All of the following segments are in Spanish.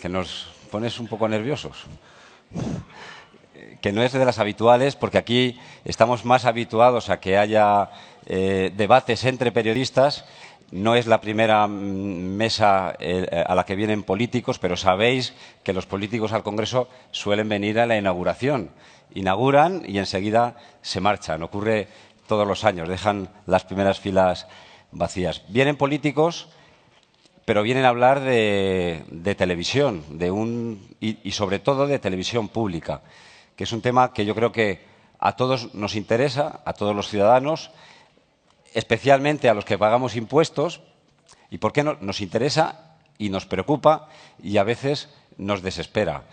que nos pones un poco nerviosos. Que no es de las habituales, porque aquí estamos más habituados a que haya debates entre periodistas. No es la primera mesa a la que vienen políticos, pero sabéis que los políticos al Congreso suelen venir a la inauguración. Inauguran y enseguida se marchan. Ocurre todos los años, dejan las primeras filas vacías. Vienen políticos, pero vienen a hablar de televisión, y sobre todo de televisión pública, que es un tema que yo creo que a todos nos interesa, a todos los ciudadanos, especialmente a los que pagamos impuestos. ¿Y por qué no? Nos interesa y nos preocupa y a veces nos desespera.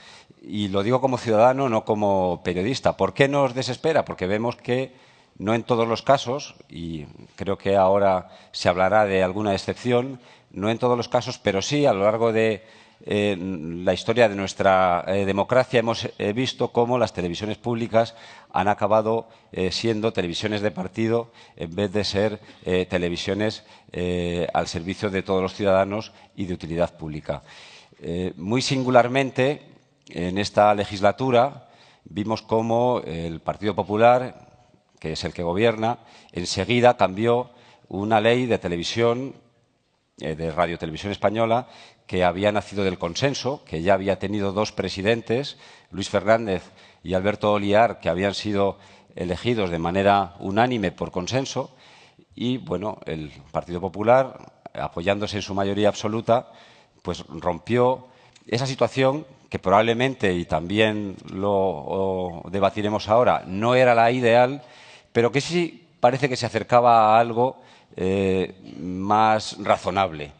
Y lo digo como ciudadano, no como periodista. ¿Por qué nos desespera? Porque vemos que no en todos los casos, y creo que ahora se hablará de alguna excepción, no en todos los casos, pero sí a lo largo de la historia de nuestra democracia hemos visto cómo las televisiones públicas han acabado siendo televisiones de partido en vez de ser televisiones al servicio de todos los ciudadanos y de utilidad pública. Muy singularmente, en esta legislatura vimos cómo el Partido Popular, que es el que gobierna, enseguida cambió una ley de televisión, de Radio Televisión Española, que había nacido del consenso, que ya había tenido dos presidentes, Luis Fernández y Alberto Oliar, que habían sido elegidos de manera unánime por consenso, y bueno, el Partido Popular, apoyándose en su mayoría absoluta, pues rompió esa situación que probablemente, y también lo debatiremos ahora, no era la ideal, pero que sí parece que se acercaba a algo más razonable.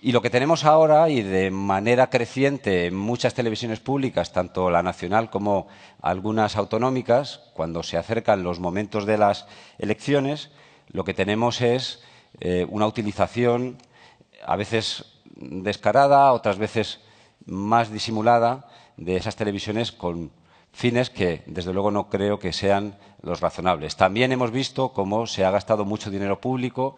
Y lo que tenemos ahora, y de manera creciente en muchas televisiones públicas, tanto la nacional como algunas autonómicas, cuando se acercan los momentos de las elecciones, lo que tenemos es una utilización a veces descarada, otras veces más disimulada, de esas televisiones con fines que, desde luego, no creo que sean los razonables. También hemos visto cómo se ha gastado mucho dinero público,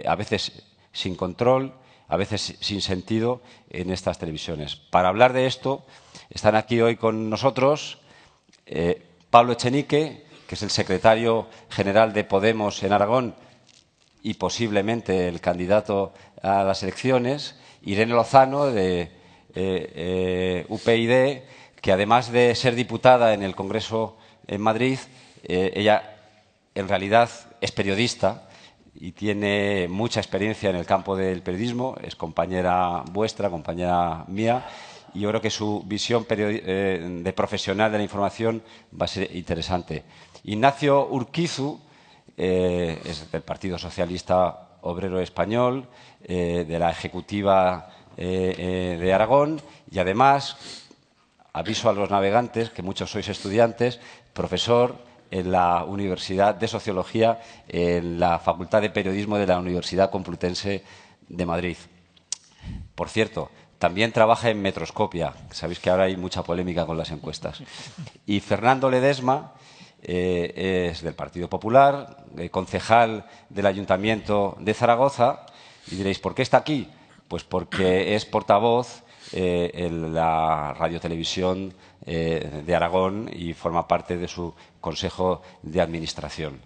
a veces sin control, a veces sin sentido, en estas televisiones. Para hablar de esto, están aquí hoy con nosotros Pablo Echenique, que es el secretario general de Podemos en Aragón y posiblemente el candidato a las elecciones, Irene Lozano, de UPyD, que además de ser diputada en el Congreso en Madrid, ella en realidad es periodista y tiene mucha experiencia en el campo del periodismo, es compañera vuestra, compañera mía, y yo creo que su visión de profesional de la información va a ser interesante. Ignacio Urquizu es del Partido Socialista Obrero Español, de la Ejecutiva de Aragón, y además, aviso a los navegantes, que muchos sois estudiantes, profesor en la Universidad de Sociología, en la Facultad de Periodismo de la Universidad Complutense de Madrid. Por cierto, también trabaja en Metroscopia. Sabéis que ahora hay mucha polémica con las encuestas. Y Fernando Ledesma es del Partido Popular, concejal del Ayuntamiento de Zaragoza. Y diréis, ¿por qué está aquí? Pues porque es portavoz en la Radiotelevisión de Aragón y forma parte de su Consejo de Administración.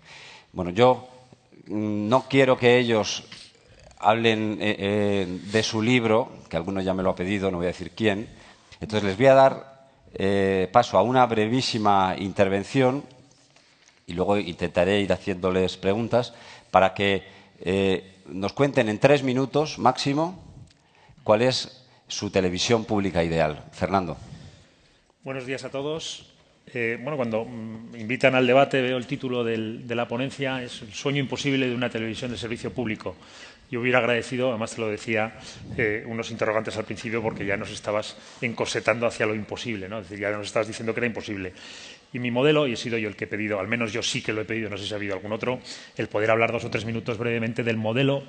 Bueno, yo no quiero que ellos hablen de su libro, que alguno ya me lo ha pedido, no voy a decir quién. Entonces les voy a dar paso a una brevísima intervención y luego intentaré ir haciéndoles preguntas para que nos cuenten en 3 minutos máximo cuál es su televisión pública ideal. Fernando. Buenos días a todos. Bueno, cuando me invitan al debate veo el título de la ponencia, es el sueño imposible de una televisión de servicio público. Yo hubiera agradecido, además te lo decía, unos interrogantes al principio porque ya nos estabas encorsetando hacia lo imposible, ¿no? Es decir, ya nos estabas diciendo que era imposible. Y mi modelo, y he sido yo el que he pedido, al menos yo sí que lo he pedido, no sé si ha habido algún otro, el poder hablar 2 o 3 minutos brevemente del modelo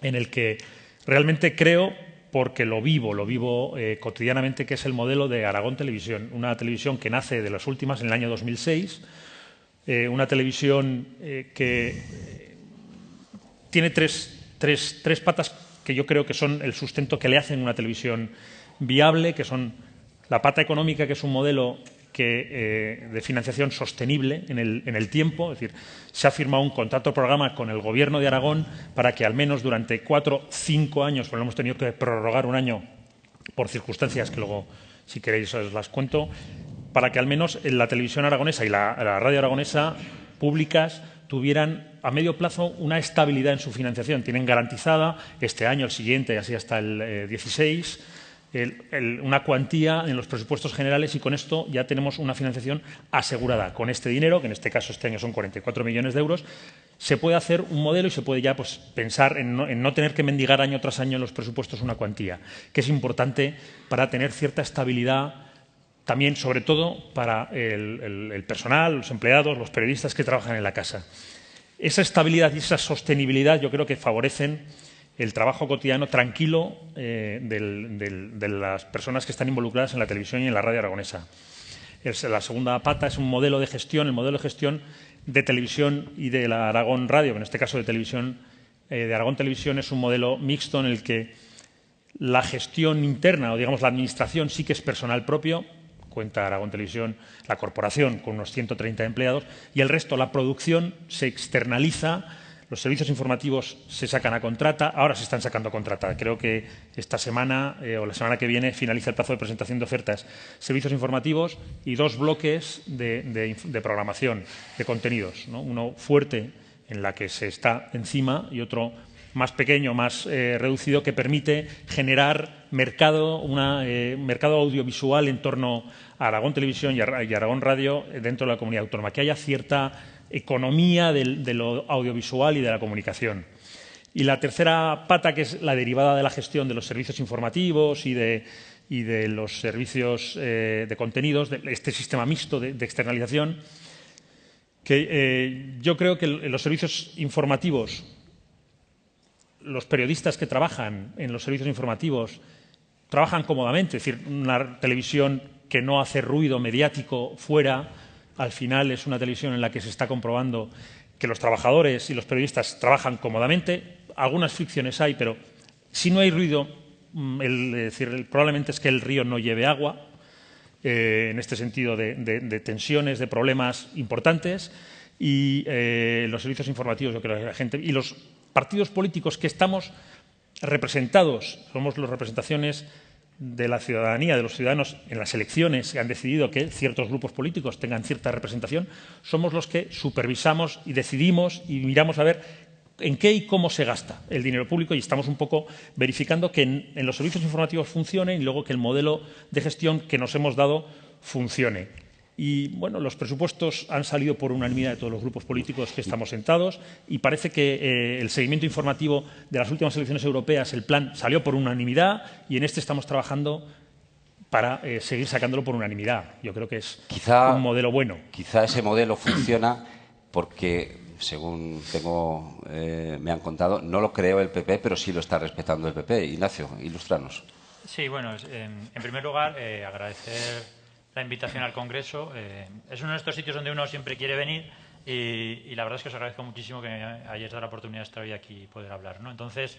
en el que realmente creo, porque lo vivo cotidianamente, que es el modelo de Aragón Televisión, una televisión que nace de las últimas en el año 2006, una televisión que tiene tres patas que yo creo que son el sustento que le hacen una televisión viable, que son la pata económica, que es un modelo de financiación sostenible en el tiempo. Es decir, se ha firmado un contrato programa con el Gobierno de Aragón para que al menos durante 4 o 5 años, pero hemos tenido que prorrogar un año por circunstancias que luego, si queréis, os las cuento, para que al menos la televisión aragonesa y la radio aragonesa públicas tuvieran a medio plazo una estabilidad en su financiación. Tienen garantizada este año, el siguiente, y así hasta el 16, una cuantía en los presupuestos generales, y con esto ya tenemos una financiación asegurada. Con este dinero, que en este caso este año son 44 millones de euros, se puede hacer un modelo y se puede ya pensar en no tener que mendigar año tras año en los presupuestos una cuantía, que es importante para tener cierta estabilidad también, sobre todo, para el personal, los empleados, los periodistas que trabajan en la casa. Esa estabilidad y esa sostenibilidad yo creo que favorecen el trabajo cotidiano tranquilo de las personas que están involucradas en la televisión y en la radio aragonesa. La segunda pata es un modelo de gestión, el modelo de gestión de televisión y de la Aragón Radio, que en este caso de televisión, de Aragón Televisión, es un modelo mixto en el que la gestión interna, o digamos la administración, sí que es personal propio. Cuenta Aragón Televisión, la corporación, con unos 130 empleados, y el resto, la producción, se externaliza. Los servicios informativos se sacan a contrata, ahora se están sacando a contrata. Creo que esta semana o la semana que viene finaliza el plazo de presentación de ofertas. Servicios informativos y 2 bloques de programación, de contenidos, ¿no? Uno fuerte, en la que se está encima, y otro más pequeño, más reducido, que permite generar mercado audiovisual en torno a Aragón Televisión y Aragón Radio dentro de la comunidad autónoma, que haya cierta economía de lo audiovisual y de la comunicación. Y la tercera pata, que es la derivada de la gestión de los servicios informativos y de los servicios de contenidos, de este sistema mixto de externalización, que yo creo que en los servicios informativos, los periodistas que trabajan en los servicios informativos trabajan cómodamente. Es decir, una televisión que no hace ruido mediático fuera, al final es una televisión en la que se está comprobando que los trabajadores y los periodistas trabajan cómodamente. Algunas fricciones hay, pero si no hay ruido, probablemente es que el río no lleve agua, en este sentido de tensiones, de problemas importantes. Y los servicios informativos, yo creo que la gente y los partidos políticos que estamos representados, somos las representaciones de la ciudadanía, de los ciudadanos en las elecciones, que han decidido que ciertos grupos políticos tengan cierta representación, somos los que supervisamos y decidimos y miramos a ver en qué y cómo se gasta el dinero público, y estamos un poco verificando que en los servicios informativos funcione y luego que el modelo de gestión que nos hemos dado funcione. Y, bueno, los presupuestos han salido por unanimidad de todos los grupos políticos que estamos sentados, y parece que el seguimiento informativo de las últimas elecciones europeas, el plan, salió por unanimidad, y en este estamos trabajando para seguir sacándolo por unanimidad. Yo creo que es un modelo bueno. Quizá ese modelo funciona porque, según me han contado, no lo creó el PP, pero sí lo está respetando el PP. Ignacio, ilústranos. Sí, bueno, en primer lugar, agradecer la invitación al Congreso. Es uno de estos sitios donde uno siempre quiere venir, y la verdad es que os agradezco muchísimo que hayáis dado la oportunidad de estar hoy aquí y poder hablar, ¿no? Entonces,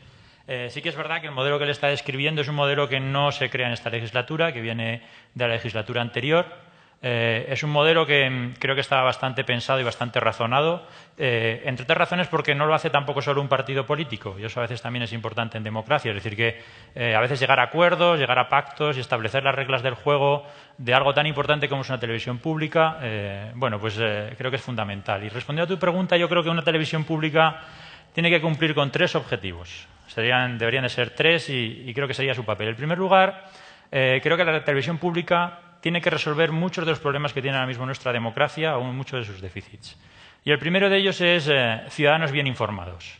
sí que es verdad que el modelo que le está describiendo es un modelo que no se crea en esta legislatura, que viene de la legislatura anterior. Es un modelo que creo que está bastante pensado y bastante razonado, entre otras razones porque no lo hace tampoco solo un partido político, y eso a veces también es importante en democracia. Es decir, que a veces llegar a acuerdos, llegar a pactos y establecer las reglas del juego de algo tan importante como es una televisión pública, creo que es fundamental. Y respondiendo a tu pregunta, yo creo que una televisión pública tiene que cumplir con 3 objetivos. Deberían de ser 3, y creo que sería su papel. En primer lugar, creo que la televisión pública tiene que resolver muchos de los problemas que tiene ahora mismo nuestra democracia, aún muchos de sus déficits. Y el primero de ellos es ciudadanos bien informados.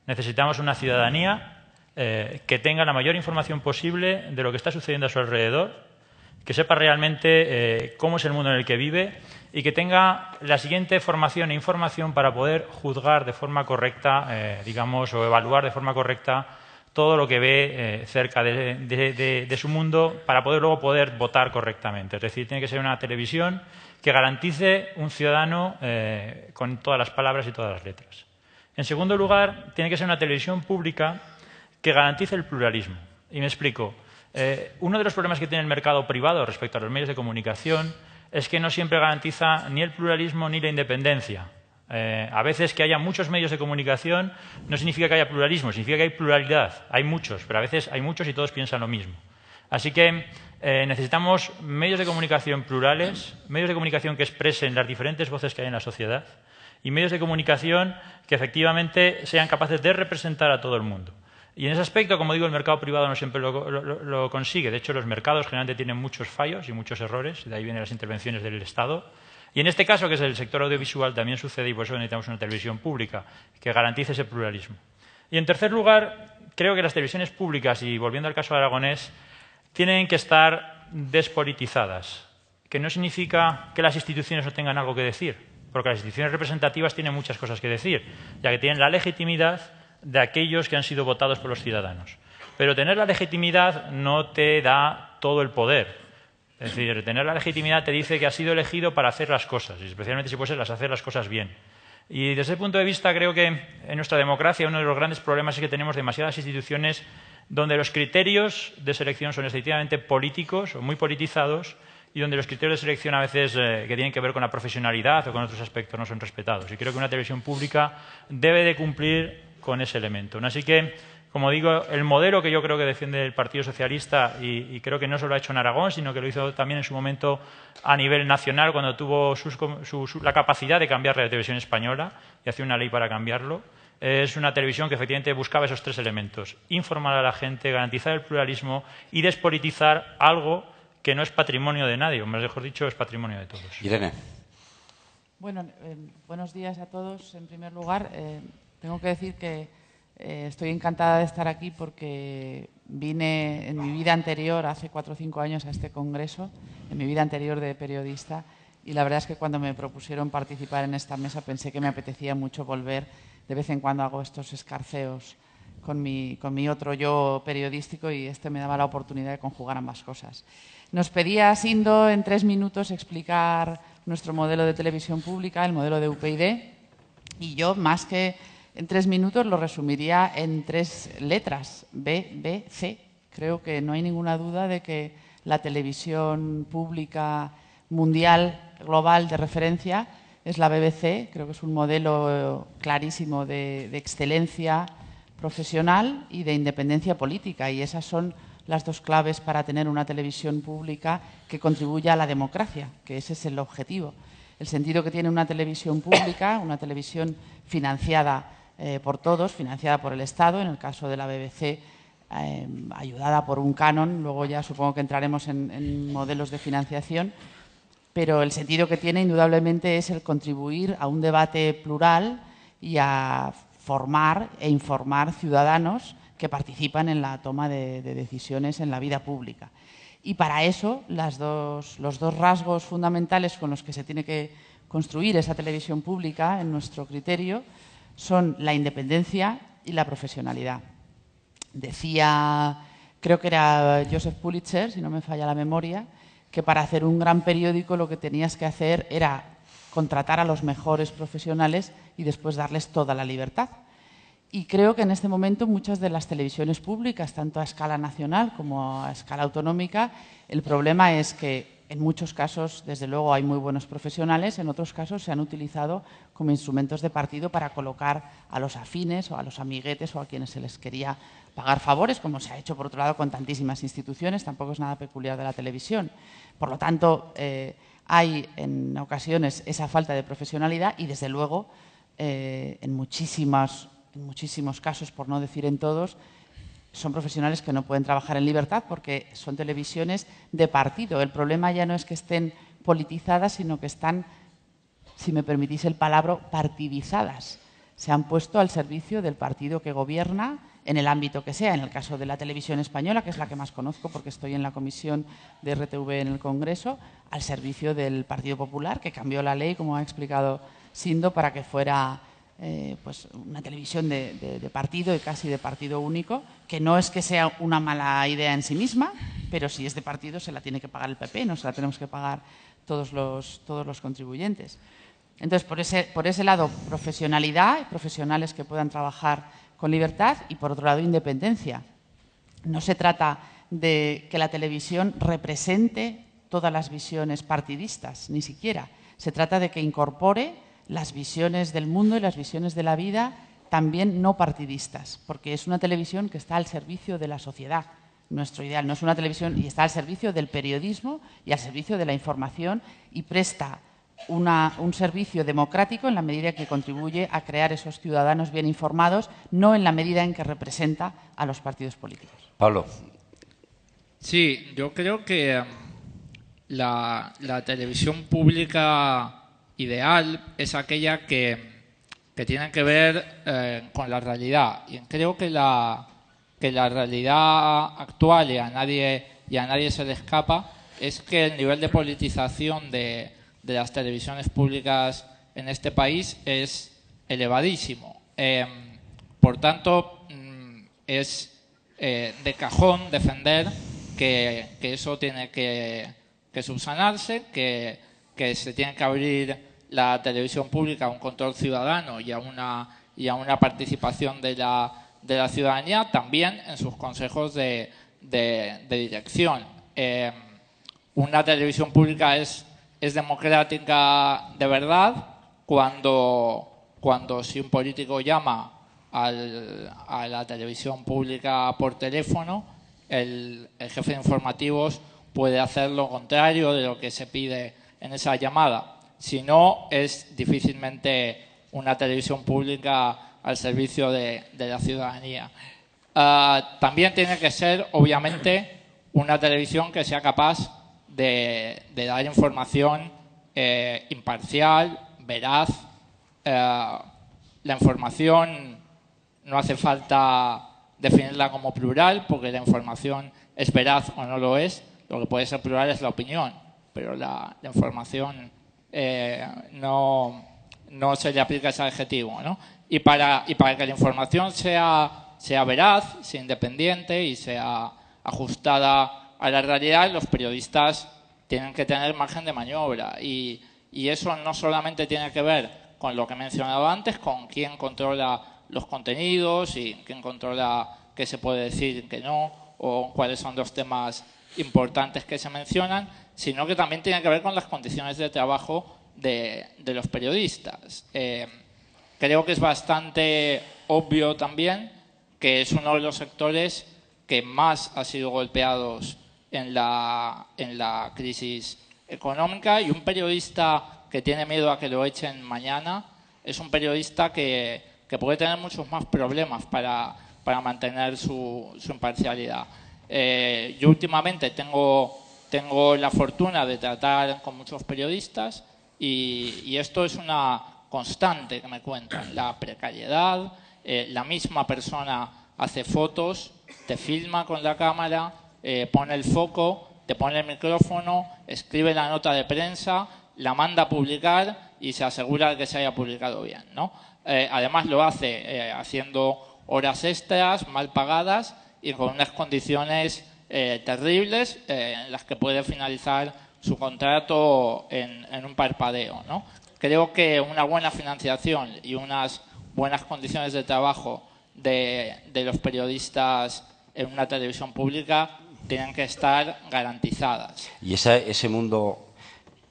Necesitamos una ciudadanía que tenga la mayor información posible de lo que está sucediendo a su alrededor, que sepa realmente cómo es el mundo en el que vive, y que tenga la siguiente formación e información para poder juzgar de forma correcta, o evaluar de forma correcta todo lo que ve cerca de su mundo, para luego poder votar correctamente. Es decir, tiene que ser una televisión que garantice un ciudadano con todas las palabras y todas las letras. En segundo lugar, tiene que ser una televisión pública que garantice el pluralismo. Y me explico. Uno de los problemas que tiene el mercado privado respecto a los medios de comunicación es que no siempre garantiza ni el pluralismo ni la independencia. A veces que haya muchos medios de comunicación no significa que haya pluralismo, significa que hay pluralidad. Hay muchos, pero a veces hay muchos y todos piensan lo mismo. Así que necesitamos medios de comunicación plurales, medios de comunicación que expresen las diferentes voces que hay en la sociedad y medios de comunicación que efectivamente sean capaces de representar a todo el mundo. Y en ese aspecto, como digo, el mercado privado no siempre lo consigue. De hecho, los mercados generalmente tienen muchos fallos y muchos errores, de ahí vienen las intervenciones del Estado. Y en este caso, que es el sector audiovisual, también sucede y por eso necesitamos una televisión pública que garantice ese pluralismo. Y en tercer lugar, creo que las televisiones públicas, y volviendo al caso de Aragonés, tienen que estar despolitizadas, que no significa que las instituciones no tengan algo que decir, porque las instituciones representativas tienen muchas cosas que decir, ya que tienen la legitimidad de aquellos que han sido votados por los ciudadanos. Pero tener la legitimidad no te da todo el poder. Es decir, tener la legitimidad te dice que has sido elegido para hacer las cosas, y especialmente si puedes hacer las cosas bien. Y desde ese punto de vista creo que en nuestra democracia uno de los grandes problemas es que tenemos demasiadas instituciones donde los criterios de selección son excesivamente políticos o muy politizados y donde los criterios de selección a veces que tienen que ver con la profesionalidad o con otros aspectos no son respetados. Y creo que una televisión pública debe de cumplir con ese elemento. Así que, como digo, el modelo que yo creo que defiende el Partido Socialista, y creo que no solo lo ha hecho en Aragón, sino que lo hizo también en su momento a nivel nacional, cuando tuvo la capacidad de cambiar la televisión española y hacer una ley para cambiarlo, es una televisión que efectivamente buscaba esos tres elementos: informar a la gente, garantizar el pluralismo y despolitizar algo que no es patrimonio de nadie, o mejor dicho, es patrimonio de todos. Irene. Bueno, buenos días a todos. En primer lugar, tengo que decir que estoy encantada de estar aquí porque vine en mi vida anterior, hace 4 o 5 años, a este congreso, en mi vida anterior de periodista, y la verdad es que cuando me propusieron participar en esta mesa pensé que me apetecía mucho volver. De vez en cuando hago estos escarceos con mi otro yo periodístico y este me daba la oportunidad de conjugar ambas cosas. Nos pedía Sindo en 3 minutos explicar nuestro modelo de televisión pública, el modelo de UPyD, y yo, más que en 3 minutos, lo resumiría en 3 letras: B, B, C. Creo que no hay ninguna duda de que la televisión pública mundial, global, de referencia es la BBC. Creo que es un modelo clarísimo de excelencia profesional y de independencia política, y esas son las 2 claves para tener una televisión pública que contribuya a la democracia, que ese es el objetivo. El sentido que tiene una televisión pública, una televisión financiada por todos, financiada por el Estado, en el caso de la BBC, ayudada por un canon. Luego ya supongo que entraremos en modelos de financiación, pero el sentido que tiene indudablemente es el contribuir a un debate plural y a formar e informar ciudadanos que participan en la toma de decisiones en la vida pública. Y para eso los dos rasgos fundamentales con los que se tiene que construir esa televisión pública, en nuestro criterio, son la independencia y la profesionalidad. Decía, creo que era Joseph Pulitzer, si no me falla la memoria, que para hacer un gran periódico lo que tenías que hacer era contratar a los mejores profesionales y después darles toda la libertad. Y creo que en este momento muchas de las televisiones públicas, tanto a escala nacional como a escala autonómica, el problema es que en muchos casos, desde luego, hay muy buenos profesionales, en otros casos se han utilizado como instrumentos de partido para colocar a los afines o a los amiguetes o a quienes se les quería pagar favores, como se ha hecho, por otro lado, con tantísimas instituciones. Tampoco es nada peculiar de la televisión. Por lo tanto, hay en ocasiones esa falta de profesionalidad y, desde luego, en muchísimos casos, por no decir en todos, son profesionales que no pueden trabajar en libertad porque son televisiones de partido. El problema ya no es que estén politizadas, sino que están, si me permitís el palabra, partidizadas. Se han puesto al servicio del partido que gobierna en el ámbito que sea. En el caso de la televisión española, que es la que más conozco porque estoy en la comisión de RTV en el Congreso, al servicio del Partido Popular, que cambió la ley, como ha explicado Sindo, para que fuera pues una televisión de partido y casi de partido único, que no es que sea una mala idea en sí misma, pero si es de partido se la tiene que pagar el PP, no se la tenemos que pagar todos los contribuyentes. Entonces, por ese lado, profesionalidad, profesionales que puedan trabajar con libertad, y por otro lado, independencia. No se trata de que la televisión represente todas las visiones partidistas, ni siquiera. Se trata de que incorpore las visiones del mundo y las visiones de la vida también no partidistas, porque es una televisión que está al servicio de la sociedad. Nuestro ideal no es una televisión y está al servicio del periodismo y al servicio de la información y presta un servicio democrático en la medida que contribuye a crear esos ciudadanos bien informados, no en la medida en que representa a los partidos políticos. Pablo. Sí, yo creo que la televisión pública ideal es aquella que tiene que ver con la realidad. Y creo que la realidad actual, y a nadie se le escapa, es que el nivel de politización de las televisiones públicas en este país es elevadísimo. Por tanto, es de cajón defender que eso tiene que subsanarse, que se tiene que abrir la televisión pública a un control ciudadano y a una participación de la ciudadanía, también en sus consejos de dirección. Una televisión pública es democrática de verdad cuando si un político llama a la televisión pública por teléfono, el jefe de informativos puede hacer lo contrario de lo que se pide en esa llamada. Si no, es difícilmente una televisión pública al servicio de la ciudadanía. También tiene que ser, obviamente, una televisión que sea capaz de dar información imparcial, veraz. La información no hace falta definirla como plural, porque la información es veraz o no lo es. Lo que puede ser plural es la opinión, pero la información no se le aplica ese adjetivo, ¿no? Y para que la información sea veraz, sea independiente y sea ajustada a la realidad, los periodistas tienen que tener margen de maniobra. Y eso no solamente tiene que ver con lo que he mencionado antes, con quién controla los contenidos y quién controla qué se puede decir y qué no, o cuáles son los temas importantes que se mencionan, sino que también tiene que ver con las condiciones de trabajo de los periodistas. Creo que es bastante obvio también que es uno de los sectores que más ha sido golpeados en la crisis económica, y un periodista que tiene miedo a que lo echen mañana es un periodista que puede tener muchos más problemas para mantener su imparcialidad. Yo últimamente tengo la fortuna de tratar con muchos periodistas y esto es una constante que me cuentan. La precariedad, la misma persona hace fotos, te filma con la cámara, pone el foco, te pone el micrófono, escribe la nota de prensa, la manda a publicar y se asegura de que se haya publicado bien, ¿no? Además lo hace haciendo horas extras, mal pagadas y con unas condiciones terribles en las que puede finalizar su contrato en un parpadeo, ¿no? Creo que una buena financiación y unas buenas condiciones de trabajo de los periodistas en una televisión pública tienen que estar garantizadas. Y ese mundo,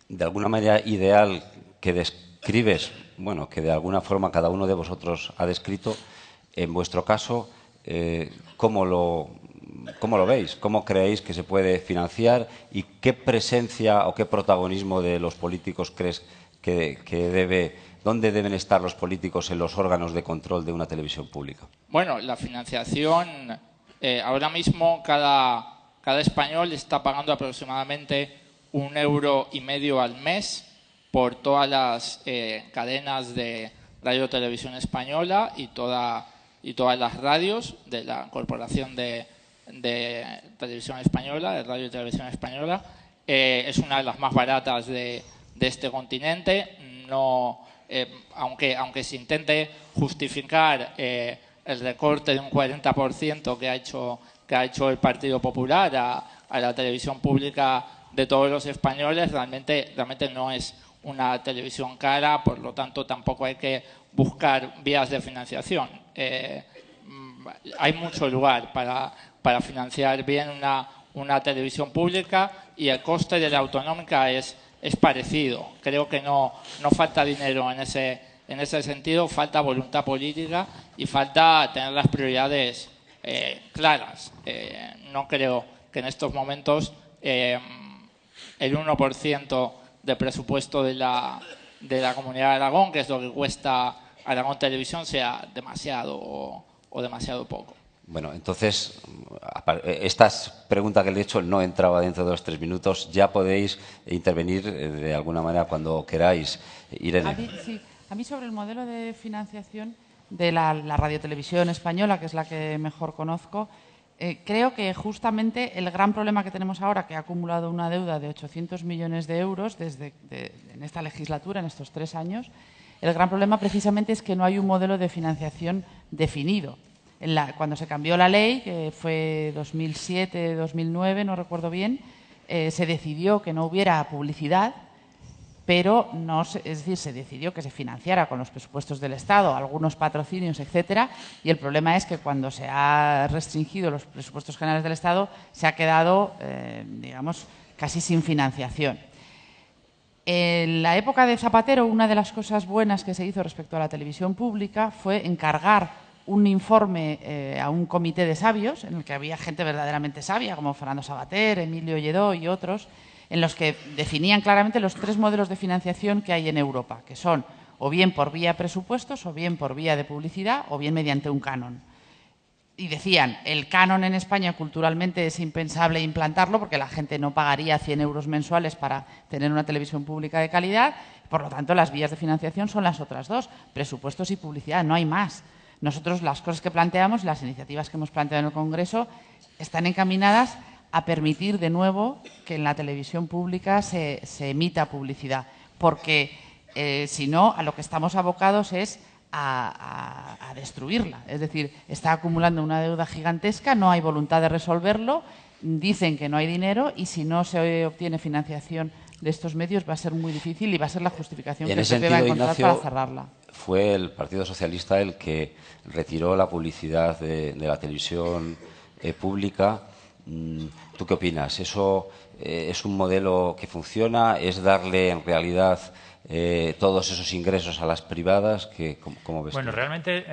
de alguna manera ideal que describes, bueno, que de alguna forma cada uno de vosotros ha descrito, en vuestro caso, ¿cómo lo veis? ¿Cómo creéis que se puede financiar? ¿Y qué presencia o qué protagonismo de los políticos crees dónde deben estar los políticos en los órganos de control de una televisión pública? Bueno, la financiación, ahora mismo cada español está pagando aproximadamente 1,5 € al mes por todas las cadenas de Radio Televisión Española y todas las radios de la Corporación de Televisión Española, de Radio y Televisión Española. Es una de las más baratas de este continente. No, aunque se intente justificar el recorte de un 40% que ha hecho el Partido Popular a la televisión pública de todos los españoles, realmente no es una televisión cara, por lo tanto tampoco hay que buscar vías de financiación. Hay mucho lugar para financiar bien una televisión pública y el coste de la autonómica es parecido. Creo que no falta dinero en ese sentido, falta voluntad política y falta tener las prioridades claras. No creo que en estos momentos el 1% de presupuesto de la Comunidad de Aragón, que es lo que cuesta Aragón Televisión, sea demasiado o demasiado poco. Bueno, entonces, esta pregunta que le he hecho no entraba dentro de los 3 minutos. Ya podéis intervenir de alguna manera cuando queráis. Irene. A mí sobre el modelo de financiación de la radiotelevisión española, que es la que mejor conozco, creo que justamente el gran problema que tenemos ahora, que ha acumulado una deuda de 800 millones de euros en esta legislatura, en estos 3 años, el gran problema precisamente es que no hay un modelo de financiación definido. Cuando se cambió la ley, que fue 2007-2009, no recuerdo bien, se decidió que no hubiera publicidad, pero se decidió que se financiara con los presupuestos del Estado, algunos patrocinios, etcétera, y el problema es que cuando se ha restringido los presupuestos generales del Estado se ha quedado, digamos, casi sin financiación. En la época de Zapatero, una de las cosas buenas que se hizo respecto a la televisión pública fue encargar un informe a un comité de sabios, en el que había gente verdaderamente sabia, como Fernando Savater, Emilio Lledó y otros, en los que definían claramente los 3 modelos de financiación que hay en Europa, que son o bien por vía presupuestos, o bien por vía de publicidad, o bien mediante un canon. Y decían, el canon en España culturalmente es impensable implantarlo porque la gente no pagaría 100 euros mensuales para tener una televisión pública de calidad, por lo tanto las vías de financiación son las otras 2, presupuestos y publicidad, no hay más. Nosotros las cosas que planteamos, las iniciativas que hemos planteado en el Congreso, están encaminadas a permitir de nuevo que en la televisión pública se emita publicidad, porque si no, a lo que estamos abocados es a destruirla. Es decir, está acumulando una deuda gigantesca, no hay voluntad de resolverlo, dicen que no hay dinero y si no se obtiene financiación de estos medios va a ser muy difícil y va a ser la justificación que el PP va a encontrar, Ignacio, para cerrarla. Fue el Partido Socialista el que retiró la publicidad de la televisión pública. ¿Tú qué opinas? ¿Eso es un modelo que funciona? ¿Es darle en realidad todos esos ingresos a las privadas? ¿Cómo ves? Bueno, realmente,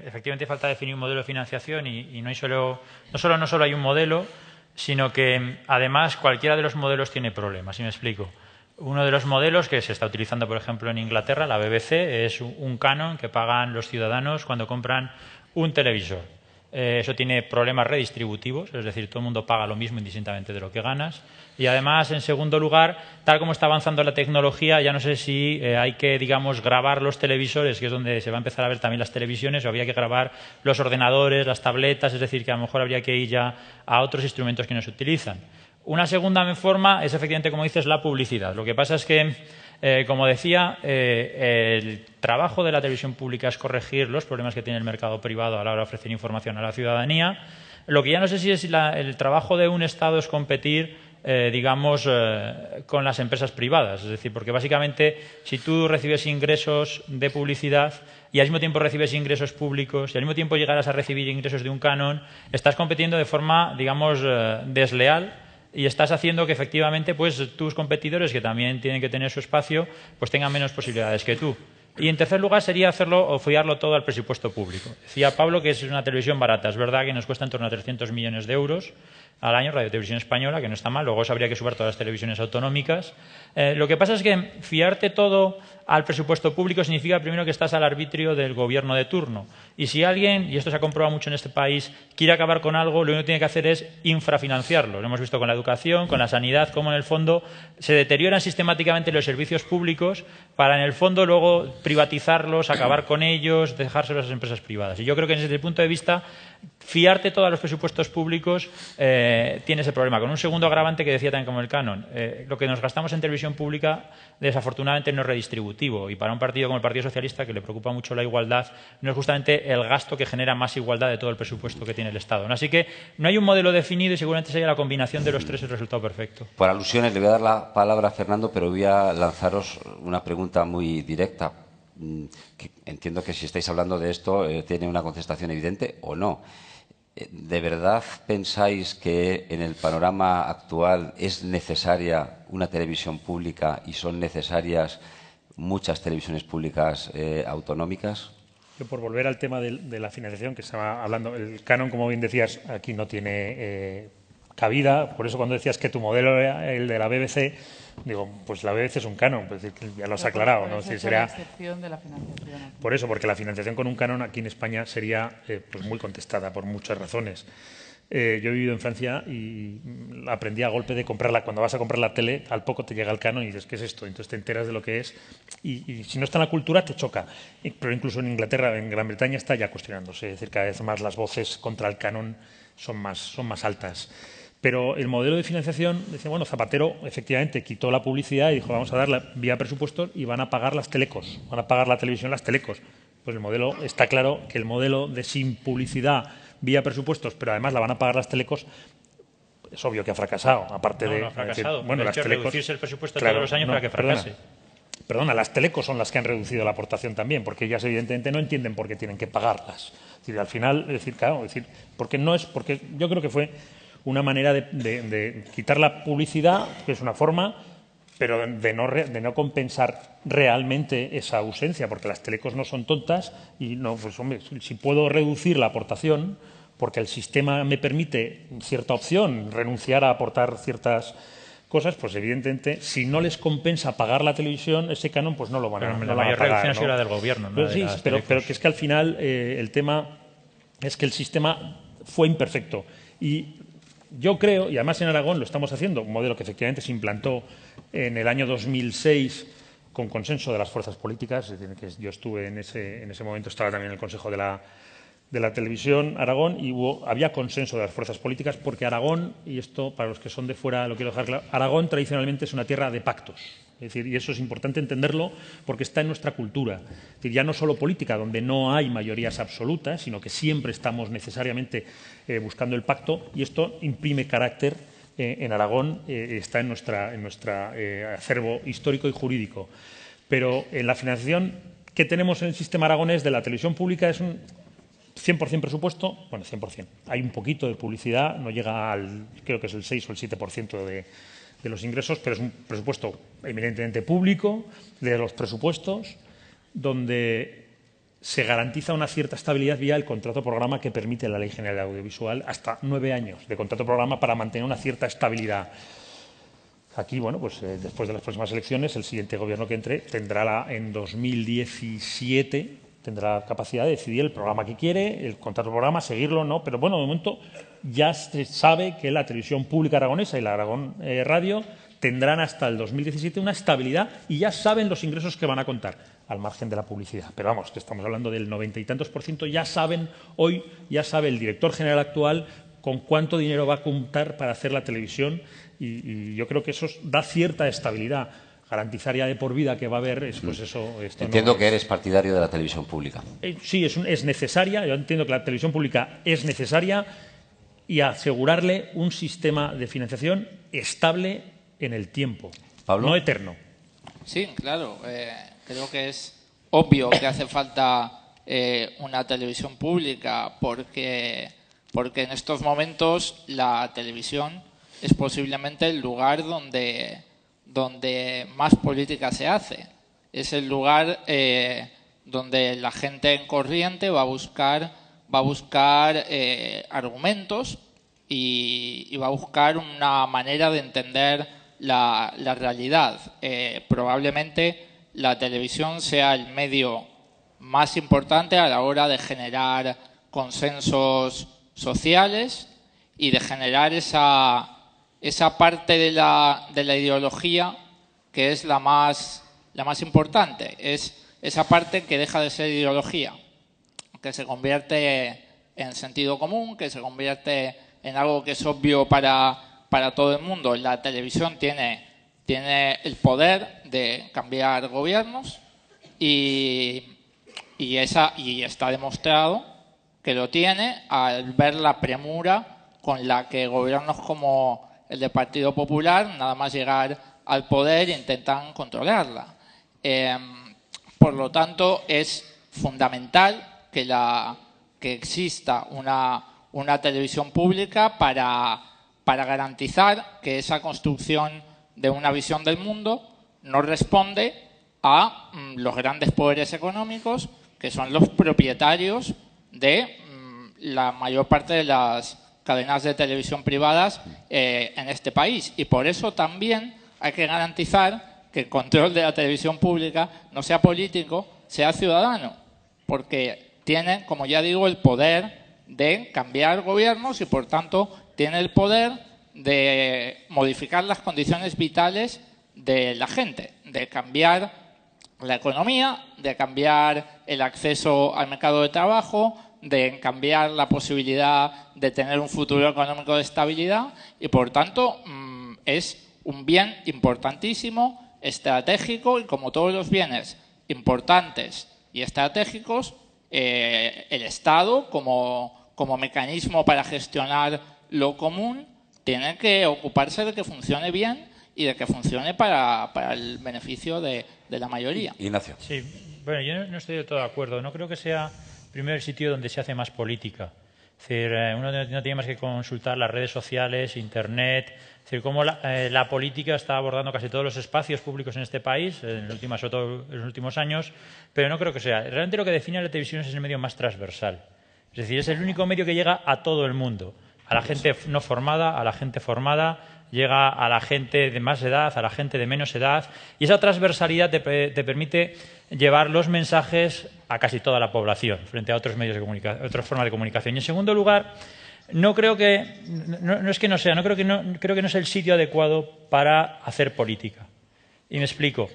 efectivamente, falta definir un modelo de financiación y no solo hay un modelo, sino que además cualquiera de los modelos tiene problemas, si me explico. Uno de los modelos que se está utilizando, por ejemplo, en Inglaterra, la BBC, es un canon que pagan los ciudadanos cuando compran un televisor. Eso tiene problemas redistributivos, es decir, todo el mundo paga lo mismo indistintamente de lo que ganas. Y además, en segundo lugar, tal como está avanzando la tecnología, ya no sé si hay que, digamos, grabar los televisores, que es donde se va a empezar a ver también las televisiones, o habría que grabar los ordenadores, las tabletas, es decir, que a lo mejor habría que ir ya a otros instrumentos que no se utilizan. Una segunda forma es, efectivamente, como dices, la publicidad. Lo que pasa es que, como decía, el trabajo de la televisión pública es corregir los problemas que tiene el mercado privado a la hora de ofrecer información a la ciudadanía. Lo que ya no sé si es el trabajo de un Estado es competir, digamos, con las empresas privadas. Es decir, porque básicamente si tú recibes ingresos de publicidad y al mismo tiempo recibes ingresos públicos y al mismo tiempo llegarás a recibir ingresos de un canon, estás compitiendo de forma, digamos, desleal. Y estás haciendo que efectivamente pues tus competidores, que también tienen que tener su espacio, pues tengan menos posibilidades que tú. Y en tercer lugar sería hacerlo o fiarlo todo al presupuesto público. Decía Pablo que es una televisión barata. Es verdad que nos cuesta en torno a 300 millones de euros al año, Radio Televisión Española, que no está mal. Luego eso habría que sumar todas las televisiones autonómicas. Lo que pasa es que fiarte todo al presupuesto público significa primero que estás al arbitrio del gobierno de turno. Y si alguien, y esto se ha comprobado mucho en este país, quiere acabar con algo, lo único que tiene que hacer es infrafinanciarlo. Lo hemos visto con la educación, con la sanidad, cómo en el fondo se deterioran sistemáticamente los servicios públicos para en el fondo luego privatizarlos, acabar con ellos, dejárselos a las empresas privadas. Y yo creo que desde el punto de vista, fiarte todos los presupuestos públicos tiene ese problema. Con un segundo agravante que decía también como el canon. Lo que nos gastamos en televisión pública desafortunadamente no es redistributivo y para un partido como el Partido Socialista, que le preocupa mucho la igualdad, no es justamente el gasto que genera más igualdad de todo el presupuesto que tiene el Estado. Así que no hay un modelo definido y seguramente sería la combinación de los tres el resultado perfecto. Por alusiones le voy a dar la palabra a Fernando, pero voy a lanzaros una pregunta muy directa. Que entiendo que si estáis hablando de esto tiene una contestación evidente o no. ¿de verdad pensáis que en el panorama actual es necesaria una televisión pública y son necesarias muchas televisiones públicas autonómicas? Yo, por volver al tema de la financiación que estaba hablando, el canon, como bien decías, aquí no tiene cabida. Por eso cuando decías que tu modelo era el de la BBC, digo, pues la BBC es un canon, pues ya lo has aclarado, ¿no? Por Será la excepción de la financiación aquí. por eso, porque la financiación con un canon aquí en España sería pues muy contestada por muchas razones. Yo he vivido en Francia y aprendí a golpe de comprarla. Cuando vas a comprar la tele, al poco te llega el canon y dices, ¿qué es esto? Entonces te enteras de lo que es y si no está en la cultura, te choca. Pero incluso en Inglaterra, en Gran Bretaña, está ya cuestionándose. Es decir, cada vez más las voces contra el canon son más altas. Pero el modelo de financiación, decía, bueno, Zapatero efectivamente quitó la publicidad y dijo, vamos a darla vía presupuestos y van a pagar las telecos, van a pagar la televisión las telecos. Pues el modelo, está claro que el modelo de sin publicidad vía presupuestos, pero además la van a pagar las telecos, es obvio que ha fracasado. Aparte No ha fracasado. decir, bueno, las telecos, reducirse el presupuesto claro, todos los años para que fracase. Perdona, las telecos son las que han reducido la aportación también, porque ellas evidentemente no entienden por qué tienen que pagarlas. Es decir, al final, porque yo creo que fue una manera de quitar la publicidad, que es una forma, pero de no compensar realmente esa ausencia, porque las telecos no son tontas y no, pues hombre, si puedo reducir la aportación, porque el sistema me permite cierta opción, renunciar a aportar ciertas cosas, pues evidentemente, si no les compensa pagar la televisión, ese canon pues no lo van a pagar. La mayor reducción ha sido la del Gobierno. Pero, sí, pero que es que al final el tema es que el sistema fue imperfecto. Y yo creo, y además en Aragón lo estamos haciendo, un modelo que efectivamente se implantó en el año 2006 con consenso de las fuerzas políticas, es decir, que yo estuve en ese momento, estaba también en el Consejo de la Televisión Aragón y había consenso de las fuerzas políticas porque Aragón, y esto para los que son de fuera lo quiero dejar claro, Aragón tradicionalmente es una tierra de pactos. Es decir, y eso es importante entenderlo porque está en nuestra cultura. Es decir, ya no solo política, donde no hay mayorías absolutas, sino que siempre estamos necesariamente buscando el pacto y esto imprime carácter en Aragón, está en nuestro acervo histórico y jurídico. Pero en la financiación que tenemos en el sistema aragonés de la televisión pública es un 100% presupuesto, bueno, 100%. Hay un poquito de publicidad, no llega al, creo que es el 6 o el 7% de los ingresos, pero es un presupuesto eminentemente público, de los presupuestos, donde se garantiza una cierta estabilidad vía el contrato programa que permite la Ley General de Audiovisual, hasta 9 años de contrato programa para mantener una cierta estabilidad. Aquí, bueno, pues después de las próximas elecciones, el siguiente gobierno que entre tendrá en 2017 tendrá capacidad de decidir el programa que quiere, el contrato programa, seguirlo o no, pero bueno, de momento ya se sabe que la televisión pública aragonesa y la Aragón Radio tendrán hasta el 2017 una estabilidad y ya saben los ingresos que van a contar, al margen de la publicidad. Pero vamos, que estamos hablando del 90 y tantos %, ya saben, hoy ya sabe el director general actual con cuánto dinero va a contar para hacer la televisión y yo creo que eso da cierta estabilidad. Garantizar ya de por vida que va a haber, pues eso... Entiendo que eres partidario de la televisión pública. Sí, es necesaria. Yo entiendo que la televisión pública es necesaria y asegurarle un sistema de financiación estable en el tiempo, ¿Pablo? no eterno. Sí, claro. Creo que es obvio que hace falta una televisión pública porque en estos momentos la televisión es posiblemente el lugar donde más política se hace. Es el lugar donde la gente en corriente va a buscar argumentos y va a buscar una manera de entender la realidad. Probablemente la televisión sea el medio más importante a la hora de generar consensos sociales y de generar esa parte de la ideología que es la más importante. Es esa parte que deja de ser ideología, que se convierte en sentido común, que se convierte en algo que es obvio para todo el mundo. La televisión tiene el poder de cambiar gobiernos y está demostrado que lo tiene al ver la premura con la que gobiernos como el del Partido Popular, nada más llegar al poder, intentan controlarla. Por lo tanto, es fundamental que exista una una televisión pública para garantizar que esa construcción de una visión del mundo no responde a los grandes poderes económicos, que son los propietarios de la mayor parte de las cadenas de televisión privadas en este país. Y por eso también hay que garantizar que el control de la televisión pública no sea político, sea ciudadano, porque tiene, como ya digo, el poder de cambiar gobiernos y, por tanto, tiene el poder de modificar las condiciones vitales de la gente, de cambiar la economía, de cambiar el acceso al mercado de trabajo, de cambiar la posibilidad de tener un futuro económico de estabilidad y, por tanto, es un bien importantísimo, estratégico, y como todos los bienes importantes y estratégicos, el Estado, como mecanismo para gestionar lo común, tiene que ocuparse de que funcione bien y de que funcione para el beneficio de la mayoría. Ignacio. Sí, bueno, yo no estoy de todo de acuerdo. No creo que sea primero el sitio donde se hace más política. Es decir, uno no tiene más que consultar las redes sociales, Internet. Es decir, cómo la política está abordando casi todos los espacios públicos en este país, sobre todo en los últimos años, pero no creo que sea. Realmente lo que define a la televisión es el medio más transversal. Es decir, es el único medio que llega a todo el mundo. A la gente no formada, a la gente formada, llega a la gente de más edad, a la gente de menos edad, y esa transversalidad te permite llevar los mensajes a casi toda la población frente a otros medios de comunicación, otras formas de comunicación. Y en segundo lugar, no creo que creo que no es el sitio adecuado para hacer política. Y me explico.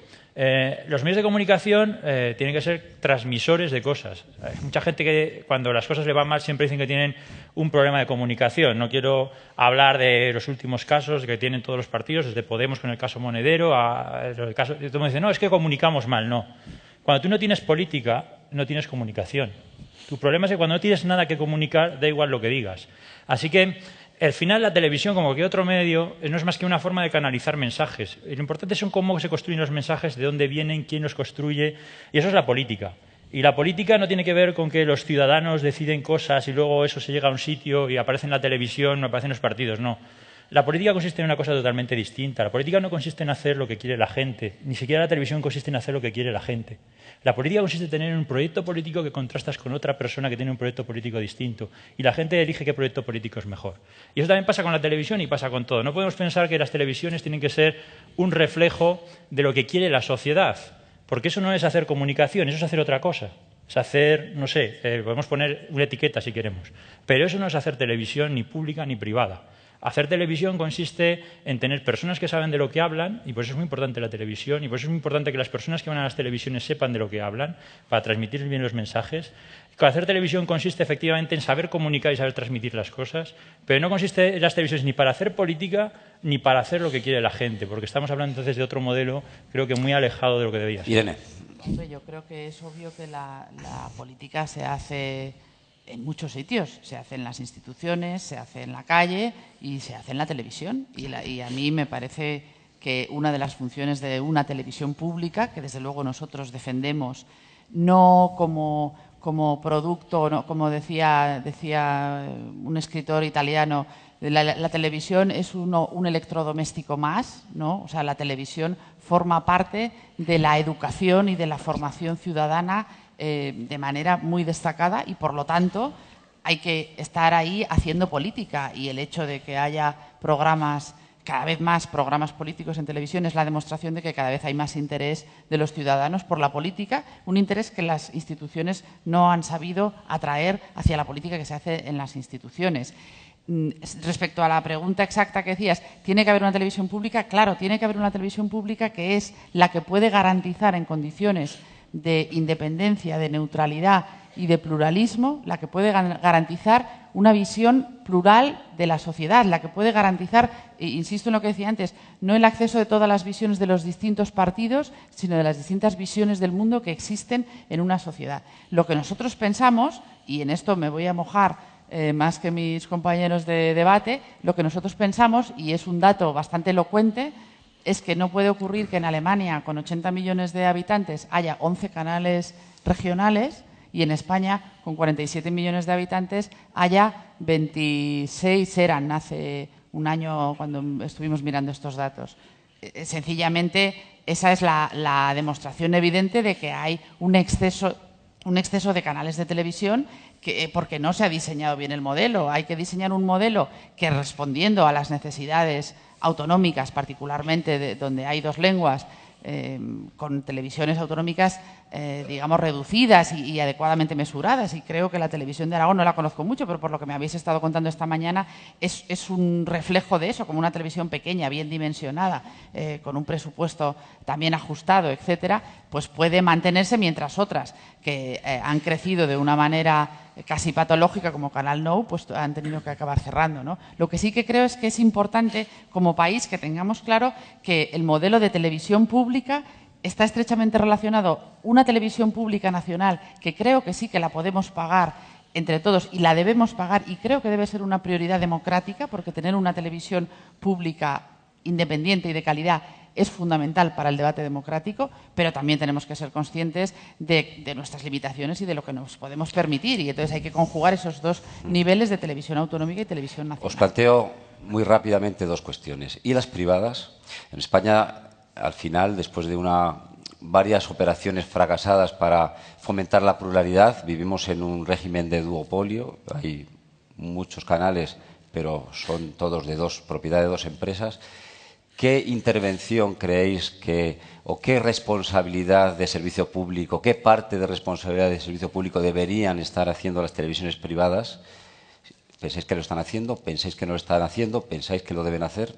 Los medios de comunicación tienen que ser transmisores de cosas. Hay mucha gente que cuando las cosas le van mal siempre dicen que tienen un problema de comunicación. No quiero hablar de los últimos casos que tienen todos los partidos, desde Podemos con el caso Monedero, a el caso, todo el mundo dice, no, es que comunicamos mal. No. Cuando tú no tienes política, no tienes comunicación. Tu problema es que cuando no tienes nada que comunicar, da igual lo que digas. Así que al final la televisión, como cualquier otro medio, no es más que una forma de canalizar mensajes. Lo importante son cómo se construyen los mensajes, de dónde vienen, quién los construye, y eso es la política. Y la política no tiene que ver con que los ciudadanos deciden cosas y luego eso se llega a un sitio y aparece en la televisión, no aparece en los partidos, no. La política consiste en una cosa totalmente distinta. La política no consiste en hacer lo que quiere la gente, ni siquiera la televisión consiste en hacer lo que quiere la gente. La política consiste en tener un proyecto político que contrastas con otra persona que tiene un proyecto político distinto y la gente elige qué proyecto político es mejor. Y eso también pasa con la televisión y pasa con todo. No podemos pensar que las televisiones tienen que ser un reflejo de lo que quiere la sociedad, porque eso no es hacer comunicación, eso es hacer otra cosa. Es hacer, no sé, podemos poner una etiqueta si queremos, pero eso no es hacer televisión ni pública ni privada. Hacer televisión consiste en tener personas que saben de lo que hablan, y por eso es muy importante la televisión, y por eso es muy importante que las personas que van a las televisiones sepan de lo que hablan, para transmitir bien los mensajes. Hacer televisión consiste efectivamente en saber comunicar y saber transmitir las cosas, pero no consiste en las televisiones ni para hacer política ni para hacer lo que quiere la gente, porque estamos hablando entonces de otro modelo, creo que muy alejado de lo que debía ser. Irene. Hombre, yo creo que es obvio que la política se hace en muchos sitios. Se hace en las instituciones, se hace en la calle y se hace en la televisión. Y a mí me parece que una de las funciones de una televisión pública, que desde luego nosotros defendemos, no como producto, no, como decía un escritor italiano, la televisión es un electrodoméstico más, ¿no? O sea, la televisión forma parte de la educación y de la formación ciudadana de manera muy destacada y, por lo tanto, hay que estar ahí haciendo política, y el hecho de que haya programas, cada vez más programas políticos en televisión, es la demostración de que cada vez hay más interés de los ciudadanos por la política, un interés que las instituciones no han sabido atraer hacia la política que se hace en las instituciones. Respecto a la pregunta exacta que decías, ¿tiene que haber una televisión pública? Claro, tiene que haber una televisión pública que es la que puede garantizar en condiciones de independencia, de neutralidad y de pluralismo, la que puede garantizar una visión plural de la sociedad, la que puede garantizar, insisto en lo que decía antes, no el acceso de todas las visiones de los distintos partidos, sino de las distintas visiones del mundo que existen en una sociedad. Lo que nosotros pensamos, y en esto me voy a mojar más que mis compañeros de debate, lo que nosotros pensamos, y es un dato bastante elocuente, es que no puede ocurrir que en Alemania, con 80 millones de habitantes, haya 11 canales regionales y en España, con 47 millones de habitantes, haya 26, eran hace un año cuando estuvimos mirando estos datos. Sencillamente, esa es la demostración evidente de que hay un exceso de canales de televisión porque no se ha diseñado bien el modelo. Hay que diseñar un modelo que, respondiendo a las necesidades autonómicas, particularmente donde hay dos lenguas, con televisiones autonómicas, digamos, reducidas y adecuadamente mesuradas. Y creo que la televisión de Aragón, no la conozco mucho, pero por lo que me habéis estado contando esta mañana, es un reflejo de eso, como una televisión pequeña, bien dimensionada, con un presupuesto también ajustado, etcétera, pues puede mantenerse, mientras otras que han crecido de una manera casi patológica, como Canal Nou, pues han tenido que acabar cerrando, ¿no? Lo que sí que creo es que es importante, como país, que tengamos claro que el modelo de televisión pública está estrechamente relacionado. Una televisión pública nacional, que creo que sí que la podemos pagar entre todos y la debemos pagar, y creo que debe ser una prioridad democrática, porque tener una televisión pública independiente y de calidad es fundamental para el debate democrático, pero también tenemos que ser conscientes de nuestras limitaciones y de lo que nos podemos permitir, y entonces hay que conjugar esos dos niveles de televisión autonómica y televisión nacional. Os planteo muy rápidamente dos cuestiones. ¿Y las privadas? En España, al final, después de varias operaciones fracasadas para fomentar la pluralidad, vivimos en un régimen de duopolio. Hay muchos canales, pero son todos de propiedad de dos empresas. ¿Qué intervención creéis o qué responsabilidad de servicio público, qué parte de responsabilidad de servicio público deberían estar haciendo las televisiones privadas? ¿Pensáis que lo están haciendo? ¿Pensáis que no lo están haciendo? ¿Pensáis que lo deben hacer?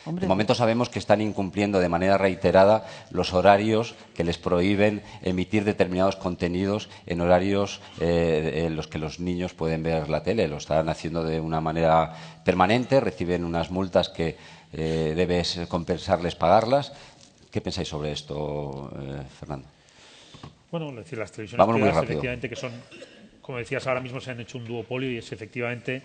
De momento sabemos que están incumpliendo de manera reiterada los horarios que les prohíben emitir determinados contenidos en horarios en los que los niños pueden ver la tele. Lo están haciendo de una manera permanente, reciben unas multas que debes compensarles pagarlas. ¿Qué pensáis sobre esto, Fernando? Bueno, es decir, las televisiones privadas, efectivamente, que son, como decías, ahora mismo se han hecho un duopolio, y es efectivamente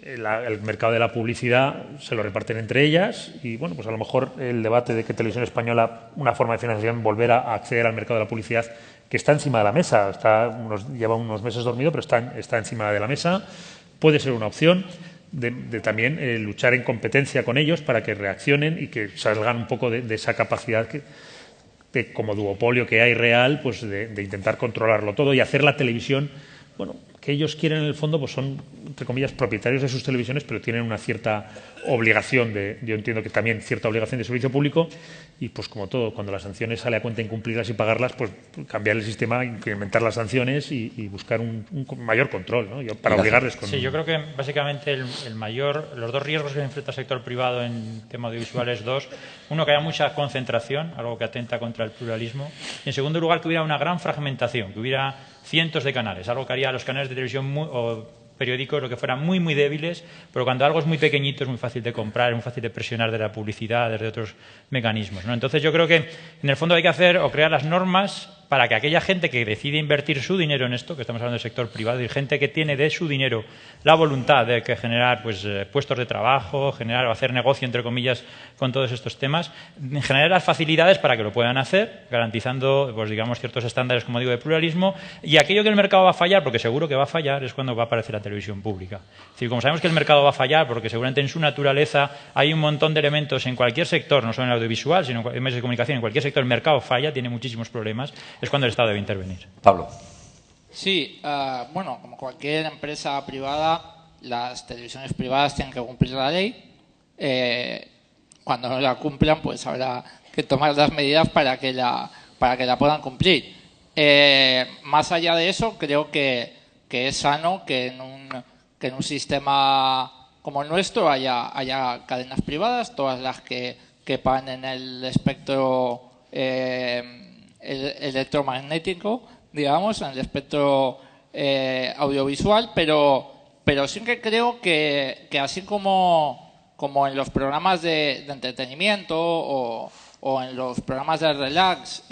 el mercado de la publicidad se lo reparten entre ellas, y bueno, pues a lo mejor el debate de que Televisión Española, una forma de financiación, volver a acceder al mercado de la publicidad, que está encima de la mesa, lleva unos meses dormido, pero está encima de la mesa, puede ser una opción. De también luchar en competencia con ellos para que reaccionen y que salgan un poco de esa capacidad como duopolio que hay real, pues de intentar controlarlo todo y hacer la televisión, bueno, que ellos quieren en el fondo, pues son, entre comillas, propietarios de sus televisiones, pero tienen una cierta obligación yo entiendo que también cierta obligación de servicio público, y pues como todo, cuando las sanciones sale a cuenta incumplirlas y pagarlas, pues cambiar el sistema, incrementar las sanciones y buscar un mayor control, ¿no? Para obligarles con... Sí, yo creo que básicamente los dos riesgos que enfrenta el sector privado en tema audiovisual es dos. Uno, que haya mucha concentración, algo que atenta contra el pluralismo. Y en segundo lugar, que hubiera una gran fragmentación, que hubiera cientos de canales, algo que haría a los canales de televisión o periódicos lo que fueran muy, muy débiles, pero cuando algo es muy pequeñito es muy fácil de comprar, es muy fácil de presionar de la publicidad, desde otros mecanismos, ¿no? Entonces yo creo que en el fondo hay que hacer o crear las normas para que aquella gente que decide invertir su dinero en esto, que estamos hablando del sector privado, y gente que tiene de su dinero la voluntad de generar puestos de trabajo, generar o hacer negocio, entre comillas, con todos estos temas, generar las facilidades para que lo puedan hacer, garantizando, pues digamos, ciertos estándares, como digo, de pluralismo, y aquello que el mercado va a fallar, porque seguro que va a fallar, es cuando va a aparecer la televisión pública. Es decir, como sabemos que el mercado va a fallar, porque seguramente en su naturaleza hay un montón de elementos en cualquier sector, no solo en el audiovisual, sino en medios de comunicación, en cualquier sector el mercado falla, tiene muchísimos problemas, es cuando el Estado debe intervenir. Pablo. Sí, bueno, como cualquier empresa privada, las televisiones privadas tienen que cumplir la ley. Cuando no la cumplan, pues habrá que tomar las medidas para que la puedan cumplir. Más allá de eso, creo que es sano que en un sistema como el nuestro haya cadenas privadas, todas las que quepan en el espectro electromagnético, digamos, en el espectro audiovisual, pero sí que creo que así como en los programas de entretenimiento o en los programas de relax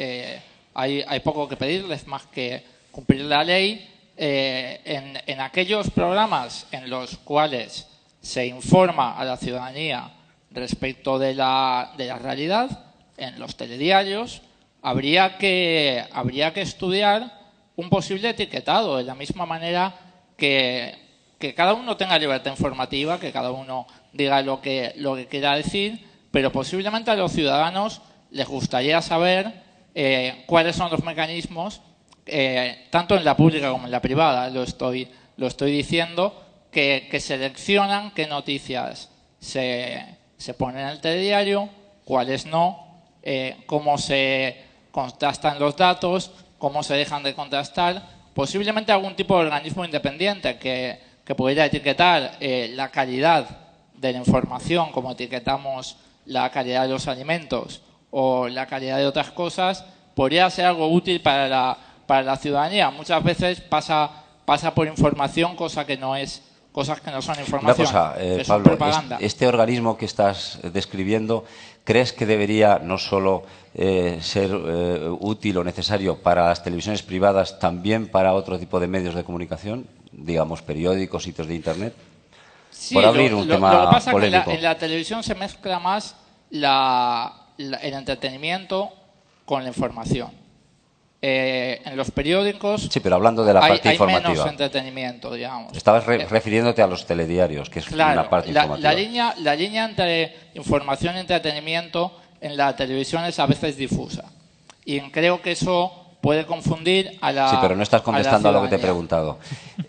hay poco que pedirles más que cumplir la ley, en aquellos programas en los cuales se informa a la ciudadanía respecto de la realidad, en los telediarios, habría que estudiar un posible etiquetado, de la misma manera que cada uno tenga libertad informativa, que cada uno diga lo que quiera decir, pero posiblemente a los ciudadanos les gustaría saber cuáles son los mecanismos, tanto en la pública como en la privada, lo estoy diciendo, que seleccionan qué noticias se ponen en el telediario, cuáles no, cómo se contrastan los datos, cómo se dejan de contrastar, posiblemente algún tipo de organismo independiente que pudiera etiquetar la calidad de la información, como etiquetamos la calidad de los alimentos o la calidad de otras cosas, podría ser algo útil para la ciudadanía. Muchas veces pasa por información, cosas que no son información. Una cosa, que son Pablo, propaganda. este organismo que estás describiendo, ¿crees que debería no solo ser útil o necesario para las televisiones privadas, también para otro tipo de medios de comunicación, digamos periódicos, sitios de Internet? Sí, por abrir un tema lo que pasa polémico. Es que en la televisión se mezcla más el entretenimiento con la información. En los periódicos Sí, pero hablando de la parte hay informativa. menos entretenimiento, digamos. Estabas refiriéndote a los telediarios, que es Claro, una parte informativa. la línea entre información y entretenimiento en la televisión es a veces difusa. Y creo que eso puede confundir a la Sí, pero no estás contestando a lo que te he ciudadanía. preguntado.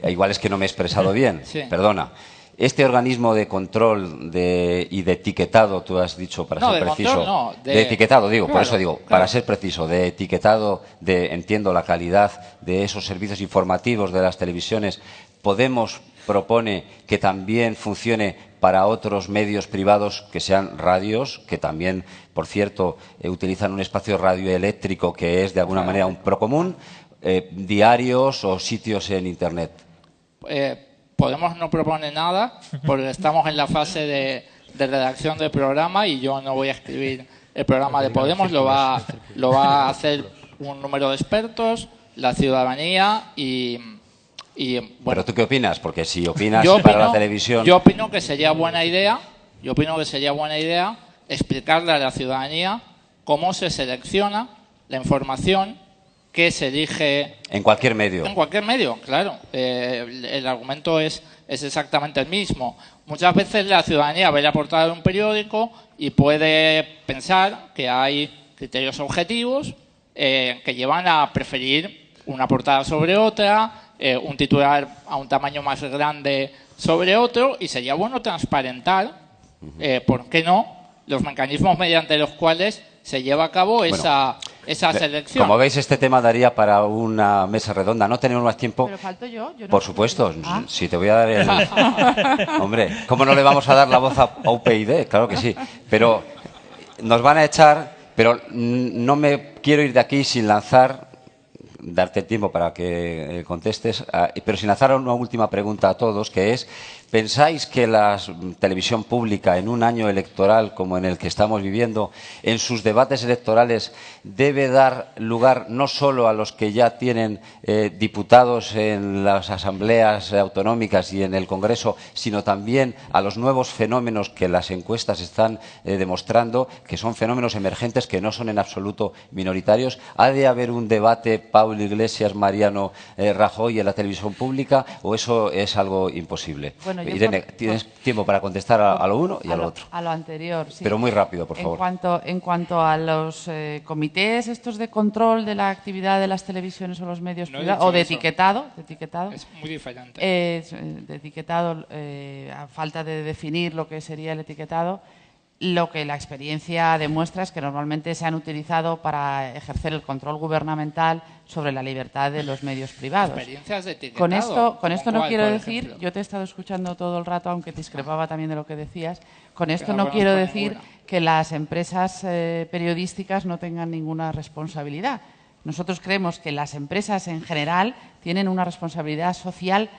Igual es que no me he expresado bien. Sí. Perdona. Este organismo de control y de etiquetado, tú has dicho, para No, ser de preciso. control no, de etiquetado, digo, por Claro, eso digo, claro. para ser preciso, de etiquetado, entiendo, la calidad de esos servicios informativos de las televisiones. Podemos propone que también funcione para otros medios privados que sean radios, que también, por cierto, utilizan un espacio radioeléctrico que es de alguna manera un procomún, diarios o sitios en Internet. Podemos no propone nada porque estamos en la fase de redacción del programa y yo no voy a escribir el programa de Podemos, lo va a hacer un número de expertos, la ciudadanía y bueno. ¿Pero tú qué opinas? Porque si opinas Yo para la opino- televisión... Yo opino que sería buena idea explicarle a la ciudadanía cómo se selecciona la información que se elige En cualquier medio. en cualquier medio, claro. El argumento es exactamente el mismo. Muchas veces la ciudadanía ve la portada de un periódico y puede pensar que hay criterios objetivos que llevan a preferir una portada sobre otra, un titular a un tamaño más grande sobre otro, y sería bueno transparentar, ¿por qué no?, los mecanismos mediante los cuales se lleva a cabo esa selección. Como veis, este tema daría para una mesa redonda. No tenemos más tiempo. Pero falto yo. Yo no- Por supuesto, Ah. si te voy a dar el... Hombre, ¿cómo no le vamos a dar la voz a UPyD? Claro que sí. Pero nos van a echar, pero no me quiero ir de aquí sin darte tiempo para que contestes, pero sin lanzar una última pregunta a todos, que es, ¿pensáis que la televisión pública en un año electoral como en el que estamos viviendo, en sus debates electorales, debe dar lugar no solo a los que ya tienen diputados en las asambleas autonómicas y en el Congreso, sino también a los nuevos fenómenos que las encuestas están demostrando, que son fenómenos emergentes que no son en absoluto minoritarios? ¿Ha de haber un debate, Pablo Iglesias, Mariano Rajoy, en la televisión pública, o eso es algo imposible? Bueno, yo Irene, tienes tiempo para contestar a lo uno y a lo otro. A lo anterior, sí. Pero muy rápido, por favor. En cuanto a los comités estos de control de la actividad de las televisiones o los medios No he privados, dicho o de eso. etiquetado, Es muy diferente. de etiquetado, a falta de definir lo que sería el etiquetado, lo que la experiencia demuestra es que normalmente se han utilizado para ejercer el control gubernamental sobre la libertad de los medios privados. Experiencias de etiquetado. Con esto ¿Cómo no cuál, quiero por decir, ejemplo? yo te he estado escuchando todo el rato, aunque discrepaba también de lo que decías, con esto no no quiero conozco decir ninguna. que las empresas periodísticas no tengan ninguna responsabilidad. Nosotros creemos que las empresas en general tienen una responsabilidad social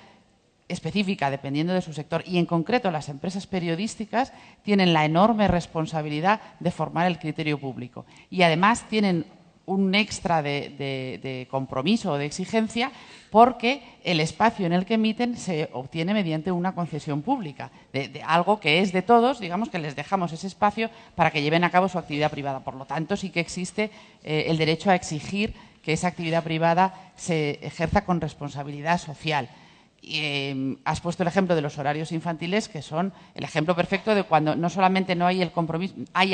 específica dependiendo de su sector, y en concreto las empresas periodísticas tienen la enorme responsabilidad de formar el criterio público, y además tienen un extra de compromiso o de exigencia porque el espacio en el que emiten se obtiene mediante una concesión pública, de algo que es de todos, digamos que les dejamos ese espacio para que lleven a cabo su actividad privada. Por lo tanto, sí que existe el derecho a exigir que esa actividad privada se ejerza con responsabilidad social. Has puesto el ejemplo de los horarios infantiles, que son el ejemplo perfecto de cuando no solamente no hay el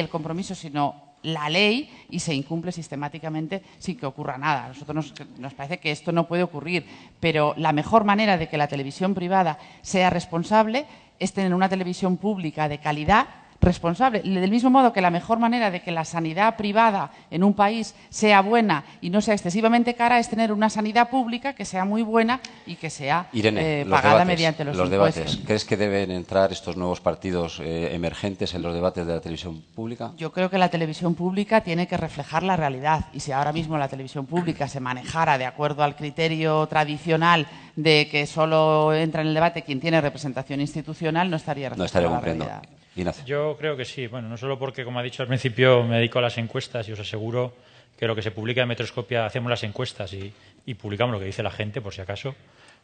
compromiso, sino la ley, y se incumple sistemáticamente sin que ocurra nada. A nosotros nos parece que esto no puede ocurrir, pero la mejor manera de que la televisión privada sea responsable es tener una televisión pública de calidad responsable. Del mismo modo que la mejor manera de que la sanidad privada en un país sea buena y no sea excesivamente cara es tener una sanidad pública que sea muy buena y que sea Irene, pagada mediante los impuestos. debates. ¿Crees que deben entrar estos nuevos partidos emergentes en los debates de la televisión pública? Yo creo que la televisión pública tiene que reflejar la realidad, y si ahora mismo la televisión pública se manejara de acuerdo al criterio tradicional de que solo entra en el debate quien tiene representación institucional, no estaría reflejando la realidad. Ignacio. Yo creo que sí. Bueno, no solo porque, como ha dicho al principio, me dedico a las encuestas y os aseguro que lo que se publica en Metroscopia, hacemos las encuestas y publicamos lo que dice la gente, por si acaso.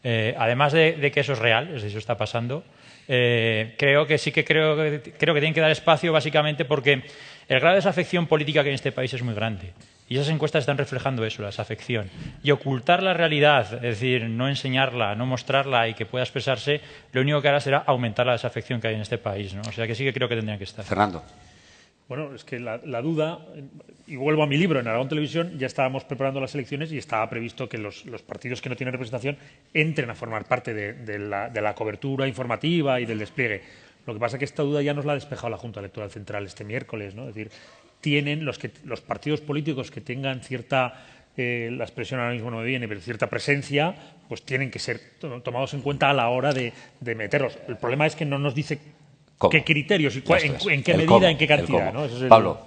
Además de que eso es real, es decir, eso está pasando, creo que tienen que dar espacio básicamente porque el grado de desafección política que hay en este país es muy grande. Y esas encuestas están reflejando eso, la desafección. Y ocultar la realidad, es decir, no enseñarla, no mostrarla y que pueda expresarse, lo único que hará será aumentar la desafección que hay en este país, ¿no? O sea que sí que creo que tendrían que estar. Fernando. Bueno, es que la duda, y vuelvo a mi libro, en Aragón Televisión ya estábamos preparando las elecciones y estaba previsto que los partidos que no tienen representación entren a formar parte de la cobertura informativa y del despliegue. Lo que pasa es que esta duda ya nos la ha despejado la Junta Electoral Central este miércoles, ¿no? Es decir, tienen los partidos políticos que tengan cierta, la expresión ahora mismo no me viene, pero cierta presencia, pues tienen que ser tomados en cuenta a la hora de meterlos. El problema es que no nos dice ¿cómo? ¿Qué criterios y en qué El medida, cómo, en qué cantidad? ¿No? Ese es Pablo.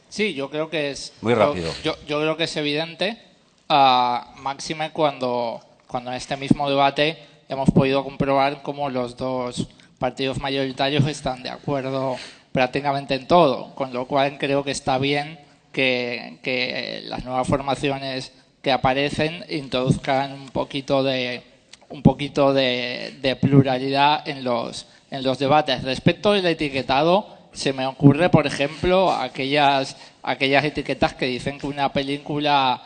Sí, yo creo que es... Muy rápido. Yo creo que es evidente, máxime cuando en este mismo debate hemos podido comprobar cómo los dos partidos mayoritarios están de acuerdo prácticamente en todo, con lo cual creo que está bien que las nuevas formaciones que aparecen introduzcan un poquito de pluralidad en los debates. Respecto al etiquetado, se me ocurre, por ejemplo, aquellas etiquetas que dicen que una película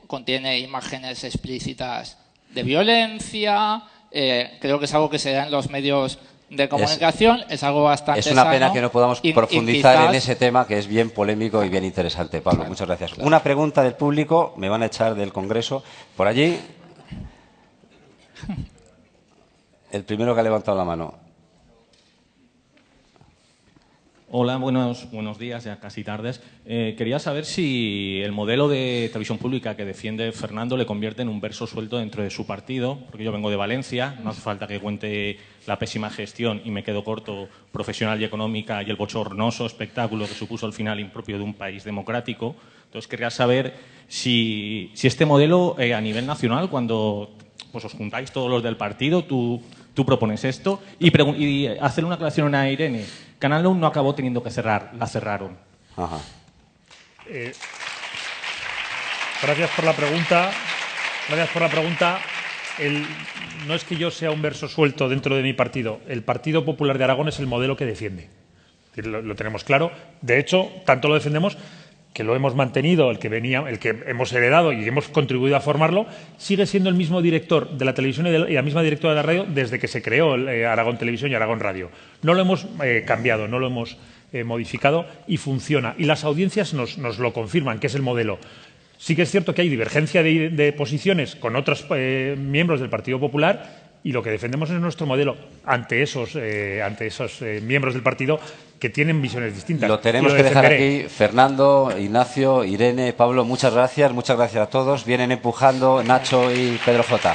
contiene imágenes explícitas de violencia. Creo que es algo que se da en los medios de comunicación, es algo bastante Es una sano, pena que no podamos y profundizar quizás... en ese tema, que es bien polémico y bien interesante. Pablo, muchas gracias. Una pregunta del público, me van a echar del Congreso. Por allí, el primero que ha levantado la mano. Hola, buenos días, ya casi tardes. Quería saber si el modelo de televisión pública que defiende Fernando le convierte en un verso suelto dentro de su partido, porque yo vengo de Valencia, no hace falta que cuente la pésima gestión y me quedo corto profesional y económica y el bochornoso espectáculo que supuso el final impropio de un país democrático. Entonces quería saber si este modelo a nivel nacional, cuando pues os juntáis todos los del partido, tú propones esto y hacer una aclaración a Irene. Canal 1 no acabó teniendo que cerrar, la cerraron. Ajá. Gracias por la pregunta. No es que yo sea un verso suelto dentro de mi partido. El Partido Popular de Aragón es el modelo que defiende. Lo tenemos claro. De hecho, tanto lo defendemos que lo hemos mantenido, el que hemos heredado y hemos contribuido a formarlo, sigue siendo el mismo director de la televisión y la misma directora de la radio desde que se creó Aragón Televisión y Aragón Radio. No lo hemos cambiado, no lo hemos modificado y funciona. Y las audiencias nos lo confirman, que es el modelo. Sí que es cierto que hay divergencia de posiciones con otros miembros del Partido Popular y lo que defendemos es nuestro modelo ante esos miembros del partido que tienen visiones distintas. Lo tenemos que dejar aquí. Fernando, Ignacio, Irene, Pablo, muchas gracias a todos. Vienen empujando Nacho y Pedro J.